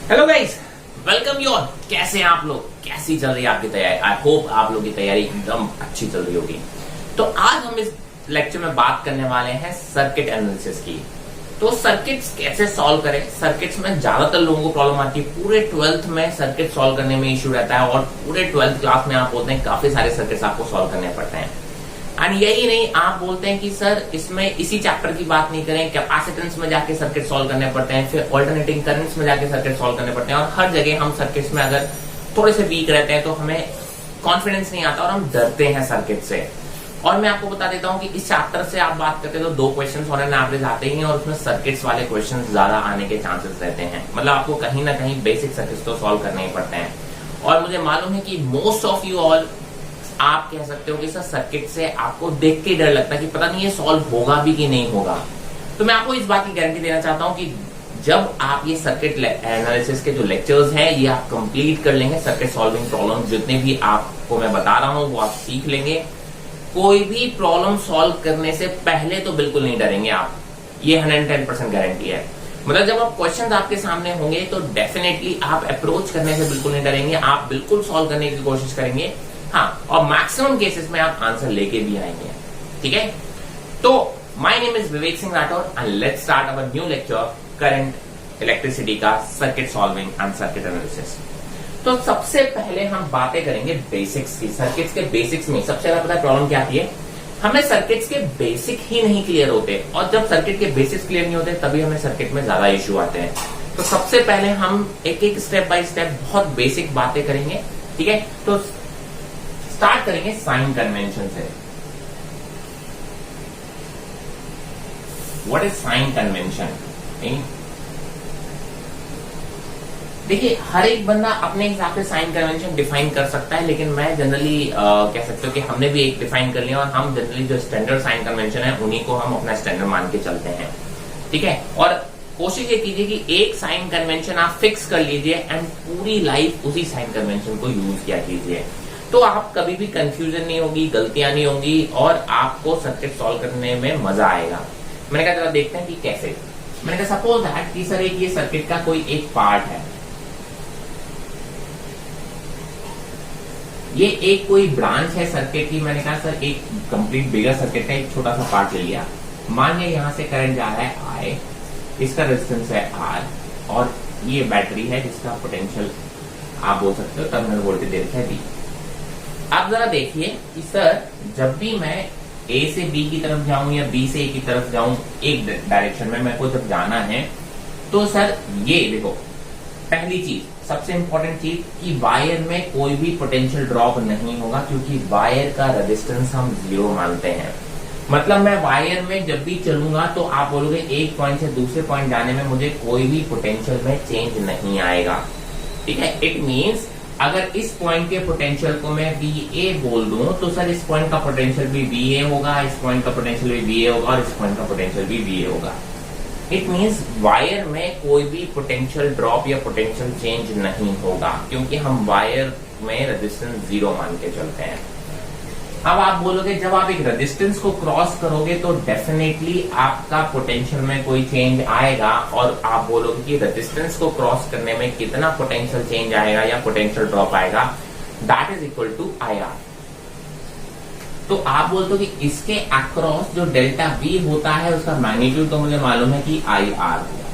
Hello guys, welcome you all. कैसे हैं आप लोग? कैसी चल रही है आपकी तैयारी? आई होप आप लोगों की तैयारी एकदम अच्छी चल रही होगी। तो आज हम इस लेक्चर में बात करने वाले हैं सर्किट एनालिसिस की। तो सर्किट्स कैसे सॉल्व करें। सर्किट्स में ज्यादातर लोगों को प्रॉब्लम आती है, पूरे 12th में सर्किट सॉल्व करने में इश्यू रहता है और पूरे 12th क्लास में आप बोलते हैं काफी सारे सर्किट्स आपको सॉल्व करने पड़ते हैं। एंड यही नहीं, आप बोलते हैं कि सर इसमें इसी चैप्टर की बात नहीं करें, कैपेसिटेंस में जाके सर्किट सॉल्व करने पड़ते हैं, फिर ऑल्टरनेटिंग करंट्स में जाके सर्किट सॉल्व करने पड़ते हैं और हर जगह हम सर्किट्स में अगर थोड़े से वीक रहते हैं तो हमें कॉन्फिडेंस नहीं आता और हम डरते हैं सर्किट से। और मैं आपको बता देता हूं कि इस चैप्टर से आप बात करते हैं तो 2 क्वेश्चन ऑन एन एवरेज आते ही हैं और उसमें सर्किट्स वाले क्वेश्चन ज्यादा आने के चांसेस रहते हैं। मतलब आपको कहीं ना कहीं बेसिक सर्किट्स तो सॉल्व करने ही पड़ते हैं। और मुझे मालूम है कि मोस्ट ऑफ यू ऑल आप कह सकते हो कि सर सर्किट से आपको देख के डर लगता है कि पता नहीं ये सॉल्व होगा भी कि नहीं होगा। तो मैं आपको इस बात की गारंटी देना चाहता हूं कि जब आप ये सर्किट एनालिसिस के जो लेक्चर्स हैं ये आप कंप्लीट कर लेंगे, सर्किट सॉल्विंग प्रॉब्लम जितने भी आपको मैं बता रहा हूं वो आप सीख लेंगे। कोई भी प्रॉब्लम सॉल्व करने से पहले तो बिल्कुल नहीं डरेंगे आप, ये 110% गारंटी है। मतलब जब आप क्वेश्चंस आपके सामने होंगे तो डेफिनेटली आप अप्रोच करने से बिल्कुल नहीं डरेंगे, आप बिल्कुल सॉल्व करने की कोशिश करेंगे। हाँ, और मैक्सिमम केसेस में आप आंसर लेके भी आएंगे। ठीक है, तो my name is Vivek Singh Rathore and let's start our new lecture current electricity का circuit solving and circuit analysis. तो सबसे पहले हम बातें करेंगे बेसिक्स की। सर्किट्स के बेसिक्स में सबसे ज्यादा पता है प्रॉब्लम क्या आती है, हमें सर्किट्स के बेसिक ही नहीं क्लियर होते और जब सर्किट के बेसिक्स क्लियर नहीं होते तभी हमें सर्किट में ज्यादा इश्यू आते हैं। तो सबसे पहले हम एक एक स्टेप बाय स्टेप बहुत बेसिक बातें करेंगे। ठीक है, तो स्टार्ट करेंगे साइन कन्वेंशन से। What is sine convention? देखिए, हर एक बंदा अपने हिसाब से साइन कन्वेंशन डिफाइन कर सकता है, लेकिन मैं जनरली कह सकते हो कि हमने भी एक डिफाइन कर लिया और हम जनरली जो स्टैंडर्ड साइन कन्वेंशन है उन्हीं को हम अपना स्टैंडर्ड मान के चलते हैं। ठीक है, और कोशिश ये कीजिए कि एक साइन कन्वेंशन आप फिक्स कर लीजिए एंड पूरी लाइफ उसी साइन कन्वेंशन को यूज किया कीजिए। तो आप कभी भी कंफ्यूजन नहीं होगी, गलतियां नहीं होंगी और आपको सर्किट सॉल्व करने में मजा आएगा। मैंने कहा जरा देखते हैं कि कैसे। मैंने कहा सपोज दैट कि सर एक ये सर्किट का कोई एक पार्ट है, ये एक कोई ब्रांच है सर्किट की। मैंने कहा सर एक कंप्लीट बिगर सर्किट का एक छोटा सा पार्ट ले लिया। मान लिया यहां से करंट जा रहा है I, इसका रेजिस्टेंस है R और ये बैटरी है जिसका पोटेंशियल आप बोल सकते हो टर्मिनल वोल्टेज दे रखा है V। अब जरा देखिए कि सर जब भी मैं A से B की तरफ जाऊं या B से A की तरफ जाऊं, एक डायरेक्शन में मेरे को जब जाना है तो सर ये देखो, पहली चीज सबसे इंपॉर्टेंट चीज कि वायर में कोई भी पोटेंशियल ड्रॉप नहीं होगा क्योंकि वायर का रेजिस्टेंस हम 0 मानते हैं। मतलब मैं वायर में जब भी चलूंगा तो आप बोलोगे एक पॉइंट से दूसरे पॉइंट जाने में मुझे कोई भी पोटेंशियल में चेंज नहीं आएगा। ठीक है, इट मीन्स अगर इस पॉइंट के पोटेंशियल को मैं VA बोल दूं तो सर इस पॉइंट का पोटेंशियल भी VA होगा, इस पॉइंट का पोटेंशियल भी VA होगा और इस पॉइंट का पोटेंशियल भी VA होगा। इट मीन्स वायर में कोई भी पोटेंशियल ड्रॉप या पोटेंशियल चेंज नहीं होगा क्योंकि हम वायर में रेजिस्टेंस 0 मान के चलते हैं। अब आप बोलोगे जब आप एक रेजिस्टेंस को क्रॉस करोगे तो डेफिनेटली आपका पोटेंशियल में कोई चेंज आएगा और आप बोलोगे कि रेजिस्टेंस को क्रॉस करने में कितना पोटेंशियल चेंज आएगा या पोटेंशियल ड्रॉप आएगा, that is equal to IR। तो आप बोलते हो कि इसके अक्रॉस जो डेल्टा V होता है उसका मैग्नीट्यूड तो मुझे मालूम है कि IR होगा।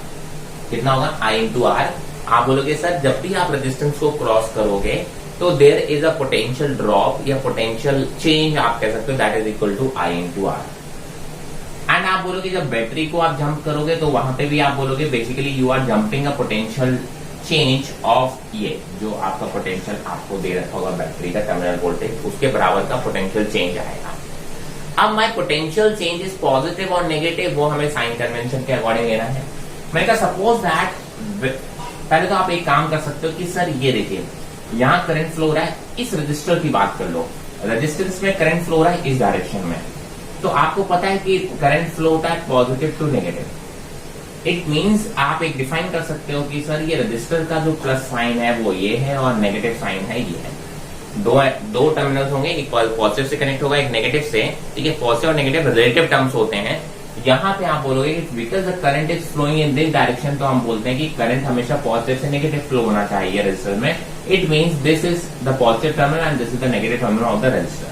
कितना होगा? I into R। आप बोलोगे सर जब भी आप रेजिस्टेंस को क्रॉस करोगे तो there is a potential drop या पोटेंशियल चेंज आप कह सकते हो, that is equal to I into R। And आप बोलोगे जब बैटरी को आप जंप करोगे तो वहां पे भी आप बोलोगे basically you are jumping a potential change of ये जो आपका पोटेंशियल आपको दे रखा होगा बैटरी का टर्मिनल वोल्टेज, उसके बराबर का पोटेंशियल चेंज आएगा। अब my potential change is positive और नेगेटिव, वो हमें साइन कन्वेंशन के अकॉर्डिंग लेना है। मैंने कहा सपोज दैट, पहले तो आप एक काम कर सकते हो कि सर ये देखिए यहाँ करंट फ्लो हो रहा है, इस रजिस्टर की बात कर लो, रेजिस्टेंस में करंट फ्लो हो रहा है इस डायरेक्शन में, तो आपको पता है कि करंट फ्लो होता है positive to negative. It means आप एक डिफाइन कर सकते हो कि सर ये रजिस्टर का जो प्लस साइन है वो ये है और नेगेटिव साइन है ये है। दो टर्मिनल्स होंगे, एक पॉजिटिव से कनेक्ट होगा एक नेगेटिव से। ठीक है, पॉजिटिव और नेगेटिव रिलेटिव टर्म्स होते हैं यहां पे आप बोलोगे because the current is flowing in this direction, तो हम बोलते हैं कि करंट हमेशा पॉजिटिव से नेगेटिव फ्लो होना चाहिए रेजिस्टर में. It means this is the positive terminal and this is the negative terminal of the resistor.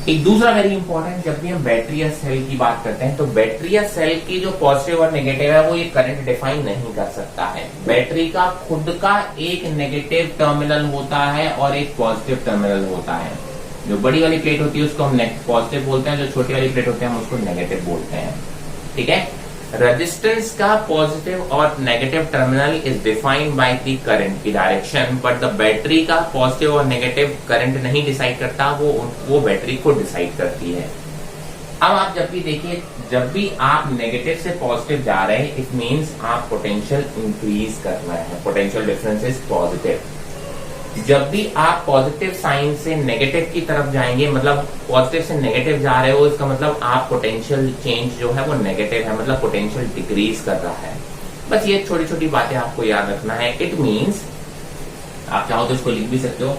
एक दूसरा वेरी इंपॉर्टेंट, जब भी हम बैटरी या सेल की बात करते हैं तो बैटरी या सेल की जो पॉजिटिव और नेगेटिव है वो ये करंट डिफाइन नहीं कर सकता है. बैटरी का खुद का एक नेगेटिव टर्मिनल होता है और एक पॉजिटिव टर्मिनल होता है. जो बड़ी वाली प्लेट होती है उसको हम पॉजिटिव बोलते हैं, जो छोटी वाली प्लेट होती है हम उसको नेगेटिव बोलते हैं. ठीक है. रेजिस्टेंस का पॉजिटिव और negative terminal is defined by the current की डायरेक्शन, बट द बैटरी का पॉजिटिव और नेगेटिव करंट नहीं डिसाइड करता, वो बैटरी को डिसाइड करती है. अब आप जब भी देखिए, जब भी आप नेगेटिव से पॉजिटिव जा रहे हैं इट मींस आप पोटेंशियल इंक्रीज कर रहे हैं, पोटेंशियल डिफरेंस इज पॉजिटिव. जब भी आप पॉजिटिव साइन से नेगेटिव की तरफ जाएंगे, मतलब पॉजिटिव से नेगेटिव जा रहे हो, इसका मतलब आप पोटेंशियल चेंज जो है वो नेगेटिव है, मतलब पोटेंशियल डिक्रीज कर रहा है. बस ये छोटी छोटी बातें आपको याद रखना है. इट मींस आप चाहो तो इसको लिख भी सकते हो,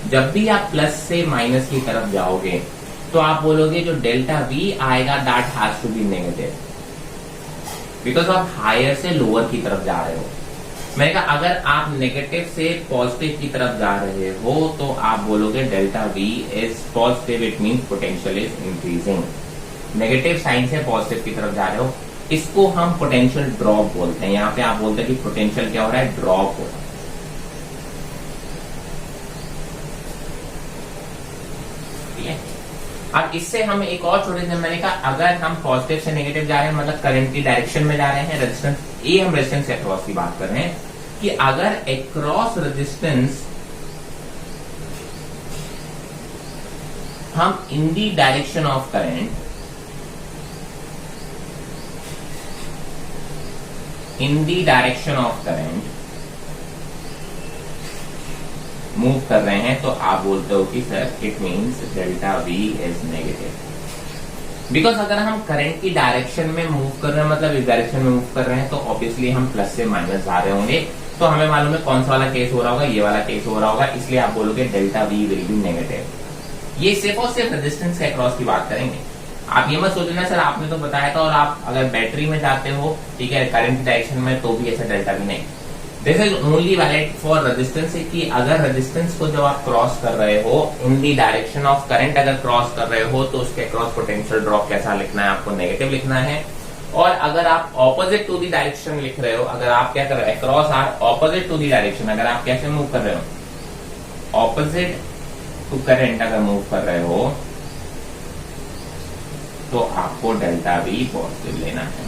जब भी आप प्लस से माइनस की तरफ जाओगे तो आप बोलोगे जो डेल्टा वी आएगा that has to be negative, because आप हायर से लोअर की तरफ जा रहे हो. मैंने कहा अगर आप नेगेटिव से पॉजिटिव की तरफ जा रहे हो तो आप बोलोगे delta V is positive, it means potential is increasing. Negative sign से पॉजिटिव की तरफ जा रहे हो, इसको हम पोटेंशियल ड्रॉप बोलते हैं. यहाँ पे आप बोलते हैं कि पोटेंशियल क्या हो रहा है, ड्रॉप हो रहा है. ठीक है. अब इससे हम एक और छोटे से, मैंने कहा अगर हम पॉजिटिव से नेगेटिव जा रहे हैं मतलब करंट की डायरेक्शन में जा रहे हैं, रेजिस्टेंस, ये हम रेजिस्टेंस अक्रॉस की बात कर रहे हैं कि अगर अक्रॉस रेजिस्टेंस हम in the direction of current, in the direction of current move कर रहे हैं तो आप बोलते हो कि sir it means delta V is negative. Because अगर हम करंट की डायरेक्शन में मूव कर रहे हैं, मतलब इस डायरेक्शन में मूव कर रहे हैं, तो ऑब्वियसली हम प्लस से माइनस जा रहे होंगे. तो हमें मालूम है कौन सा वाला केस हो रहा होगा, ये वाला केस हो रहा होगा, इसलिए आप बोलोगे delta V will B negative. ये सिर्फ और सिर्फ रेजिस्टेंस के अक्रॉस की बात करेंगे. आप ये मत सोचना सर आपने तो बताया था और आप अगर बैटरी में जाते हो, ठीक है, करंट की डायरेक्शन में, तो भी ऐसा डेल्टा वी नहीं. This is only valid for resistance, कि अगर रेजिस्टेंस को जब आप क्रॉस कर रहे हो इन दी डायरेक्शन ऑफ करंट अगर क्रॉस कर रहे हो तो उसके अक्रॉस पोटेंशियल ड्रॉप कैसा लिखना है, आपको नेगेटिव लिखना है. और अगर आप ऑपोजिट टू दी डायरेक्शन लिख रहे हो, अगर आप क्या कर रहे हो, across or opposite to the direction, अगर आप कैसे मूव कर रहे हो, ऑपोजिट टू करंट अगर मूव कर रहे हो तो आपको डेल्टा वी पॉजिटिव लेना है.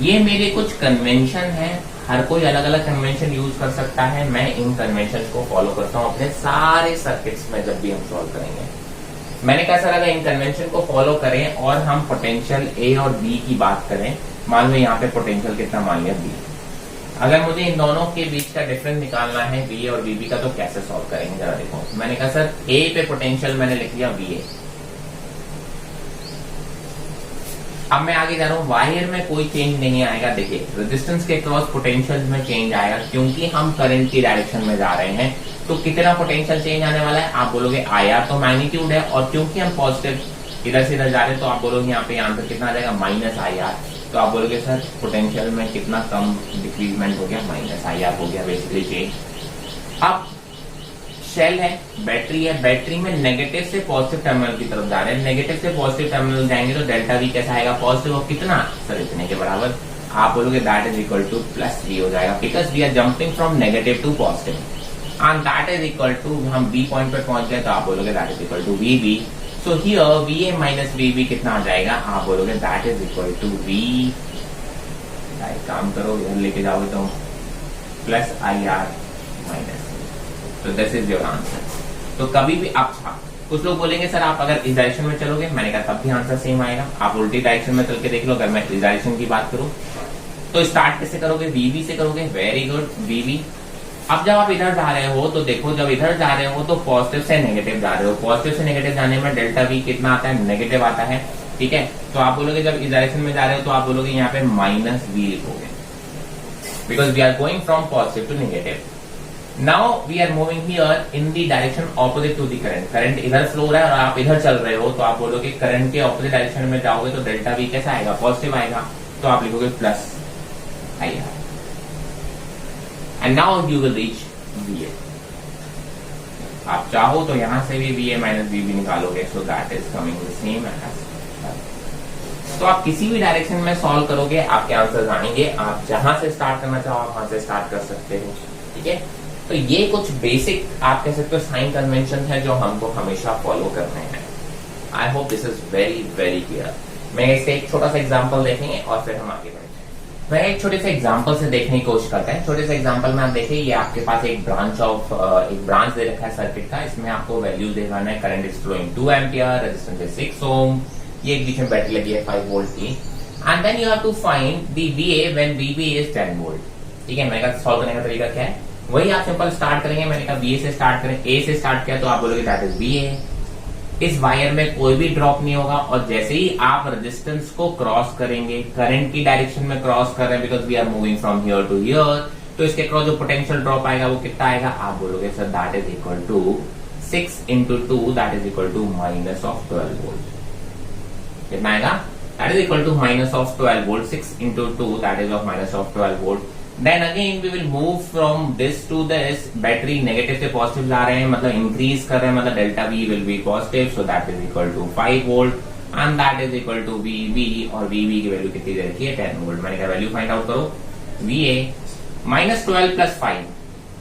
ये मेरे कुछ कन्वेंशन है, हर कोई अलग अलग कन्वेंशन यूज कर सकता है. मैं इन कन्वेंशन को फॉलो करता हूं अपने सारे सर्किट्स में जब भी हम सॉल्व करेंगे. मैंने कहा सर अगर इन कन्वेंशन को फॉलो करें और हम पोटेंशियल ए और बी की बात करें, मान लो यहाँ पे पोटेंशियल कितना, मान लिया बी. अगर मुझे इन दोनों के बीच का डिफरेंस निकालना है बी और बीबी का, तो कैसे सॉल्व करेंगे जरा देखो. मैंने कहा सर ए पे पोटेंशियल मैंने लिख लिया वी ए. अब मैं आगे जा रहा हूं, वायर में कोई चेंज नहीं आएगा. देखिए रेजिस्टेंस के क्रॉस पोटेंशियल में चेंज आएगा क्योंकि हम करंट की डायरेक्शन में जा रहे हैं. तो कितना पोटेंशियल चेंज आने वाला है, आप बोलोगे आईआर, तो मैग्नीट्यूड है, और क्योंकि हम पॉजिटिव इधर से इधर जा रहे हैं तो आप बोलोगे यहाँ पे आंसर कितना आ जाएगा, माइनस आईआर. तो आप बोलोगे सर पोटेंशियल में कितना कम डिक्रीजमेंट हो गया, माइनस आईआर हो गया बेसिकली चेंज. अब शेल है, बैटरी है, बैटरी में नेगेटिव से पॉजिटिव टर्मिनल की तरफ जा रहे हैं, नेगेटिव से पॉजिटिव टर्मिनल जाएंगे तो डेल्टा वी कैसा आएगा, पॉजिटिव. और कितना, सर इतने के बराबर. आप बोलोगे that is equal to plus V हो जाएगा, because we are jumping from negative to positive, and that is equal to, हम बी पॉइंट पर पहुंच गए तो आप बोलोगे that is equal to V B. So here V A minus V B कितना आ जाएगा, आप बोलोगे that is equal to V, काम करो इधर लेके जाओगे तो प्लस आई आर माइनस. तो दिस इज योर आंसर. तो कभी भी आप, कुछ लोग बोलेंगे सर आप अगर इस डायरेक्शन में चलोगे, मैंने कहा तब भी आंसर सेम आएगा. आप उल्टी डायरेक्शन में चल के देख लो. अगर मैं इस डायरेक्शन की बात करूं तो स्टार्ट कैसे करोगे, वीबी से करोगे. वेरी गुड, वीबी. अब जब आप इधर जा रहे हो तो देखो, जब इधर जा रहे हो तो पॉजिटिव से नेगेटिव जा रहे हो. पॉजिटिव से नेगेटिव जाने में डेल्टा वी कितना आता है, नेगेटिव आता है. ठीक है. तो आप बोलोगे जब इस डायरेक्शन में जा रहे हो तो आप बोलोगे यहाँ पे माइनस वी लिखोगे, because we are going from positive to negative. Now we are moving here in the direction opposite to the current. Current इधर फ्लो हो रहा है और आप इधर चल रहे हो, तो आप बोलोगे करंट के ऑपोजिट डायरेक्शन में जाओगे तो डेल्टा वी कैसा आएगा, पॉजिटिव आएगा, तो आप लिखोगे plus I R. And now you will reach V A. आप चाहो तो यहां से भी V A minus V B निकालोगे, so that is coming the same as. तो आप किसी भी डायरेक्शन में सॉल्व करोगे आपके आंसर्स आएंगे। आप जहां से स्टार्ट करना चाहो आप वहां से स्टार्ट कर सकते हो, ठीक है। तो ये कुछ बेसिक आप कह सकते हो साइन कन्वेंशन है जो हमको हमेशा फॉलो करने हैं। I hope this is very very clear. मैं इससे एक छोटा सा एग्जांपल देखेंगे और फिर हम आगे बढ़ेंगे। मैं एक छोटे से एग्जांपल से देखने की कोशिश करते हैं। छोटे से एग्जांपल में आप देखिए, ये आपके पास एक ब्रांच दे रखा है सर्किट का। इसमें आपको वैल्यू देना है, current is flowing 2 ampere, resistance है 6 ओम, ये एक बीच में बैटरी लगी है 5 वोल्ट की। And then you have to find the VA when VB is 10 volt. ठीक है, मैंने कहा सॉल्व करने का तरीका क्या है, वही आप सिंपल स्टार्ट करेंगे। मैंने कहा VA से स्टार्ट करें, A से स्टार्ट किया तो आप बोलोगे दैट इज VA। इस वायर में कोई भी ड्रॉप नहीं होगा और जैसे ही आप रेजिस्टेंस को क्रॉस करेंगे, करंट की डायरेक्शन में क्रॉस कर रहे हैं because we are moving from here to here, तो इसके क्रॉस जो पोटेंशियल ड्रॉप आएगा वो कितना आएगा, आप बोलोगे sir that is equal to 6 into 2 that is equal to minus of 12 volt. कितना आएगा, that is equal to minus of 12 volt. 6 into 2 that is of minus of 12 volt. Then again we will move from this to this. Battery negative से positive जा रहे हैं, मतलब increase कर रहे हैं, मतलब delta V will be positive, so that is equal to 5 volt and that is equal to VB। और VB की वैल्यू कितनी दे रखी है, 10 वोल्ट। मैंने कहा वैल्यू फाइंड आउट करो, VA minus 12 plus 5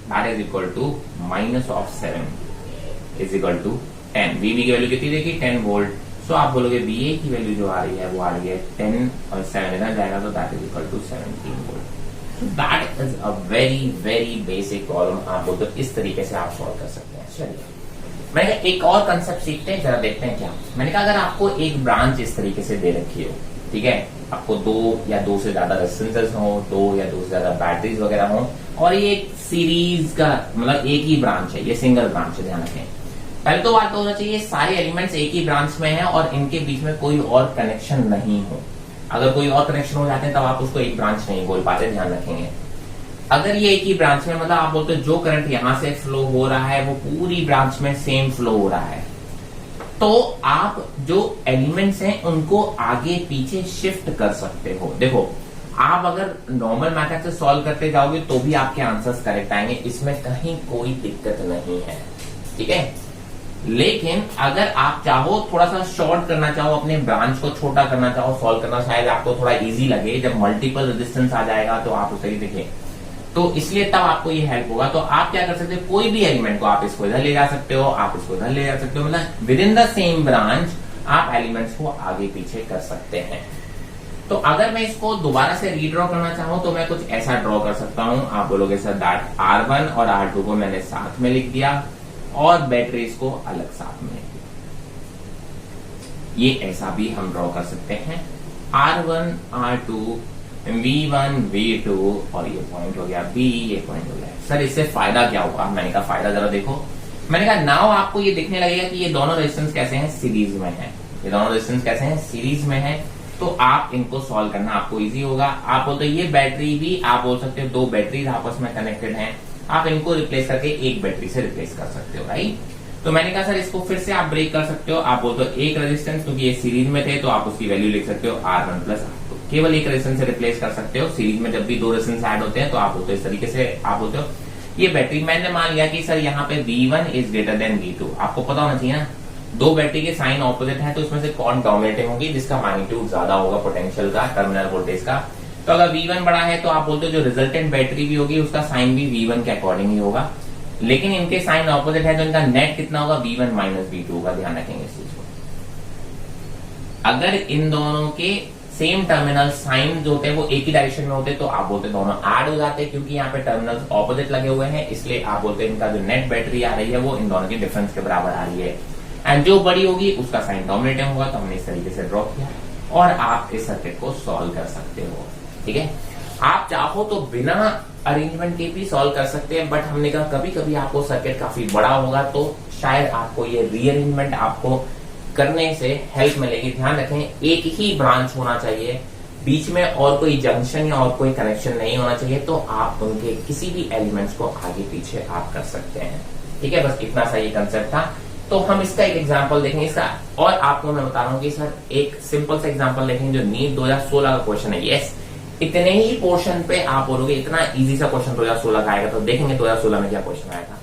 that is equal to minus of 7 is equal to 10। VB की वैल्यू कितनी देखी, 10 वोल्ट। सो आप बोलोगे VA की वैल्यू जो आ रही है वो आ रही है 10 और 7 इधर जाएगा तो that is equal to 17 volt. That is a very very basic problem. आप बोलते हो इस तरीके से आप सॉल्व कर सकते हैं। चलिए मैंने एक और कंसेप्ट सीखते हैं, जरा देखते हैं क्या। मैंने कहा अगर आपको एक ब्रांच इस तरीके से दे रखी हो, ठीक है, आपको 2 या 2 से ज्यादा रेजिस्टेंसेस हो, 2 या 2 से ज्यादा बैटरीज वगैरह हो, और ये एक सीरीज का मतलब एक ही ब्रांच है, ये सिंगल ब्रांच है, ध्यान रखें। पहले तो बात तो होना चाहिए सारे एलिमेंट्स एक ही ब्रांच में हैं और इनके बीच में कोई और कनेक्शन नहीं हो। अगर कोई और कनेक्शन हो जाते हैं तब आप उसको एक ब्रांच नहीं बोल पाते, ध्यान रखेंगे। अगर ये एक ही ब्रांच में, मतलब आप बोलते हो जो करंट यहां से फ्लो हो रहा है वो पूरी ब्रांच में सेम फ्लो हो रहा है, तो आप जो एलिमेंट्स हैं उनको आगे पीछे शिफ्ट कर सकते हो। देखो आप अगर नॉर्मल मेथड से सॉल्व करते जाओगे तो भी आपके आंसर्स करेक्ट आएंगे, इसमें कहीं कोई दिक्कत नहीं है, ठीक है। लेकिन अगर आप चाहो थोड़ा सा शॉर्ट करना चाहो, अपने ब्रांच को छोटा करना चाहो, सॉल्व करना शायद आपको थोड़ा इजी लगे, जब मल्टीपल रेजिस्टेंस आ जाएगा तो आप उसे ही देखें, तो इसलिए तब आपको ये हेल्प होगा। तो आप क्या कर सकते हो, कोई भी एलिमेंट को आप इसको इधर ले जा सकते हो, आप इसको इधर ले जा सकते हो, मतलब with in the same branch आप एलिमेंट्स को आगे पीछे कर सकते हैं। तो अगर मैं इसको दोबारा से रीड्रॉ करना चाहूं तो मैं कुछ ऐसा ड्रॉ कर सकता हूं। आप बोलोगे सर दैट R1 और R2 को मैंने साथ में लिख दिया और बैटरीज को अलग साथ में। ये ऐसा भी हम ड्रॉ कर सकते हैं, R1 R2 V1 V2 और ये पॉइंट हो गया B, ये पॉइंट हो गया। सर इससे फायदा क्या होगा, मैंने कहा फायदा जरा देखो। मैंने कहा नाउ आपको ये दिखने लगेगा कि ये दोनों रेजिस्टेंस कैसे हैं, सीरीज में है। ये दोनों रेजिस्टेंस कैसे हैं, सीरीज में है, तो आप इनको सॉल्व करना आपको इजी होगा। आप बोलते हो ये बैटरी भी, आप बोल सकते हो 2 बैटरीज आपस में कनेक्टेड हैं, आप इनको रिप्लेस करके एक बैटरी से रिप्लेस कर सकते हो, राइट। तो मैंने कहा सर इसको फिर से आप ब्रेक कर सकते हो। आप बोलते हो एक रेजिस्टेंस, क्योंकि ये सीरीज में थे तो आप उसकी वैल्यू लिख सकते हो R1 प्लस R2, केवल एक रेजिस्टेंस से रिप्लेस कर सकते हो। सीरीज में जब भी 2 रेजिस्टेंस ऐड होते हैं तो आप बोलते हो इस तरीके से, आप बोलते हो ये बैटरी, मैंने मान लिया कि सर यहाँ पे V1 is greater than V2। आपको पता होना चाहिए ना, 2 बैटरी के साइन ऑपोजिट है तो उसमें से कौन डोमिनेटिंग होगी, जिसका मैग्नीट्यूड ज्यादा होगा पोटेंशियल का, टर्मिनल वोल्टेज का। तो अगर V1 बड़ा है तो आप बोलते हो जो रिजल्टेंट बैटरी भी होगी उसका साइन भी V1 के अकॉर्डिंग ही होगा। लेकिन इनके साइन ऑपोजिट है तो इनका नेट कितना होगा, V1 माइनस V2 होगा, ध्यान रखेंगे इस चीज को। अगर इन दोनों के सेम टर्मिनल साइन जो होते हैं वो एक ही डायरेक्शन में होते तो आप बोलते दोनों ऐड हो जाते, क्योंकि यहाँ पे टर्मिनल्स ऑपोजिट लगे हुए हैं, इसलिए आप बोलते इनका जो नेट बैटरी आ रही है वो इन दोनों के डिफरेंस के बराबर आ रही है। एंड जो बड़ी होगी उसका साइन डोमिनेटिंग होगा, तो हमने इस तरीके से ड्रॉ किया और आप इस सर्किट को सॉल्व कर सकते हो, ठीक है। आप चाहो तो बिना अरेंजमेंट के भी सॉल्व कर सकते हैं, बट हमने कहा कभी कभी आपको सर्किट काफी बड़ा होगा तो शायद आपको ये रीअरेंजमेंट आपको करने से हेल्प मिलेगी। ध्यान रखें एक ही ब्रांच होना चाहिए, बीच में और कोई जंक्शन या और कोई कनेक्शन नहीं होना चाहिए, तो आप उनके किसी भी एलिमेंट्स को आगे पीछे आप कर सकते हैं। ठीक है, बस इतना सा ये कंसेप्ट था। तो हम इसका एक एग्जांपल देखेंगे इसका, और आपको मैं बता रहा हूँ कि सर एक सिंपल सा एग्जांपल देखेंगे जो नीट 2016 का क्वेश्चन है। यस, इतने ही पोर्शन पे आप बोलोगे इतना इजी सा क्वेश्चन 2016 का आएगा, तो देखेंगे 2016 में क्या क्वेश्चन आया था।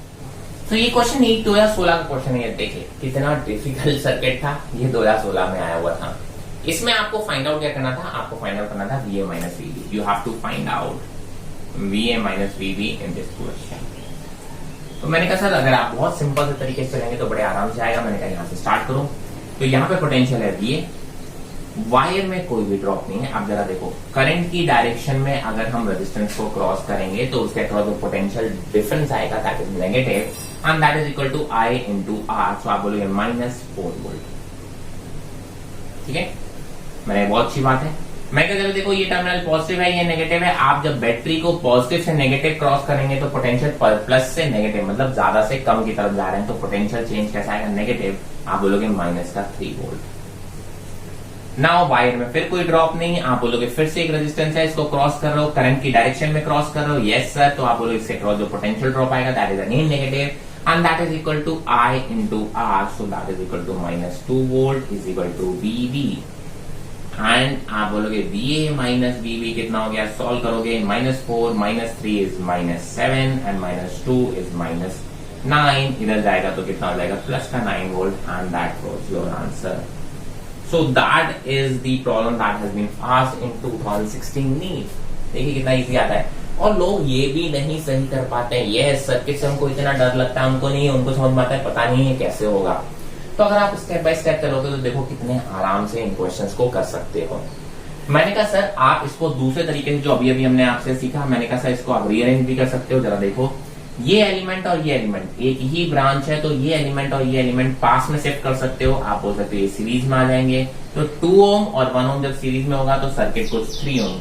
तो ये क्वेश्चन नीट 2016 का क्वेश्चन है, देखिए कितना डिफिकल्ट सर्किट था, ये 2016 में आया हुआ था। इसमें आपको फाइंड आउट क्या करना था, आपको फाइंड आउट करना था VA minus VB। You have to find out VA minus VB in this question. तो मैंने कहा सर अगर आप बहुत सिंपल से तरीके से चलेंगे तो बड़े आराम से आएगा। मैंने कहा यहाँ से स्टार्ट करो। तो यहाँ पे पोटेंशियल है VA, वायर में कोई भी ड्रॉप नहीं है। अब जरा देखो, करंट की डायरेक्शन में अगर हम रेजिस्टेंस को क्रॉस करेंगे तो उसके अक्रॉस जो पोटेंशियल डिफरेंस आएगा that is negative and that is equal to I into R। So आप बोलोगे -4 वोल्ट। ठीक है, मैंने बहुत अच्छी बात है। मैं क्या चलो देखो, ये टर्मिनल पॉजिटिव है, ये नेगेटिव है। आप जब बैटरी को पॉजिटिव से नेगेटिव क्रॉस करेंगे तो पोटेंशियल प्लस से नेगेटिव मतलब ज्यादा से कम की तरफ जा रहे हैं, तो पोटेंशियल चेंज कैसा आएगा, नेगेटिव। आप बोलोगे -3 वोल्ट। नाउ वायर में फिर कोई ड्रॉप नहीं, आप बोलोगे फिर से एक रेजिस्टेंस है, इसको क्रॉस कर रहे हो, करंट की डायरेक्शन में क्रॉस कर रहे हो। यस सर, तो आप बोलोगे इससे क्रॉस जो पोटेंशियल ड्रॉप आएगा that is again negative and that is equal to I into R। So that is equal to -2 volt is equal to VB। And आप बोलोगे VA माइनस VB कितना हो गया, सॉल्व करोगे -4 -3 इज -7 एंड -2 इज -9। इधर जाएगा तो कितना हो जाएगा, प्लस का 9 volt and that was your answer. So that is the problem that has been asked in 2016 NEET। देखिए कितना इजी आता है, और लोग ये भी नहीं सही कर पाते हैं। ये सर्किट से हमको इतना डर लगता है, उनको नहीं, उनको समझ में आता है पता नहीं है कैसे होगा। तो अगर आप स्टेप बाय स्टेप चलोगे तो देखो कितने आराम से इन क्वेश्चंस को कर सकते हो। मैंने कहा सर आप इसको दूसरे तरीके से जो अभी अभी हमने आपसे सीखा, मैंने कहा सर इसको आप रीअरेंज भी कर सकते हो। जरा देखो, ये एलिमेंट और ये एलिमेंट एक ही ब्रांच है, तो ये एलिमेंट और ये एलिमेंट पास में शिफ्ट कर सकते हो। आप बोल सकते हो ये सीरीज में आ जाएंगे, तो 2 ओम और 1 ओम जब सीरीज में होगा तो सर्किट कुछ 3 ओम